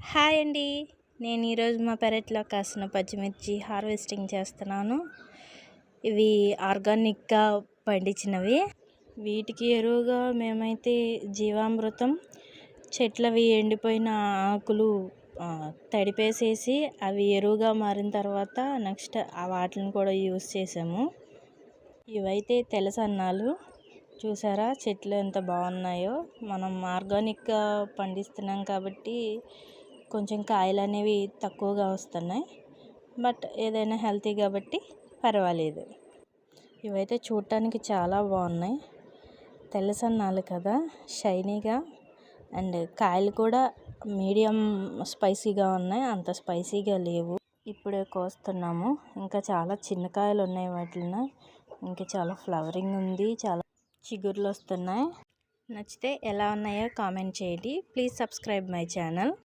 Hi అండి. నేను ఈరోజు మా పెరట్లో కాసిన పచ్చిమిర్చి హార్వెస్టింగ్ చేస్తున్నాను. ఇవి ఆర్గానిక్గా పండించినవి. వీటికి ఎరువుగా మేమైతే జీవామృతం, చెట్లవి ఎండిపోయిన ఆకులు తడిపేసేసి అవి ఎరువుగా మారిన తర్వాత నెక్స్ట్ వాటిని కూడా యూస్ చేసాము. ఇవైతే తెలసన్నాలు. చూసారా చెట్లు ఎంత బాగున్నాయో. మనం ఆర్గానిక్గా పండిస్తున్నాం కాబట్టి కొంచెం కాయలు అనేవి తక్కువగా వస్తున్నాయి. బట్ ఏదైనా హెల్తీ కాబట్టి పర్వాలేదు. ఇవైతే చూడటానికి చాలా బాగున్నాయి. తెల్లసన్నాలు కదా, షైనీగా. అండ్ కాయలు కూడా మీడియం స్పైసీగా ఉన్నాయి, అంత స్పైసీగా లేవు. ఇప్పుడే కోస్తున్నాము. ఇంకా చాలా చిన్న కాయలు ఉన్నాయి వాటిలో. ఇంకా చాలా ఫ్లవరింగ్ ఉంది, చాలా చిగుర్లు వస్తున్నాయి. నచ్చితే ఎలా ఉన్నాయో కామెంట్ చేయండి. Please subscribe my channel.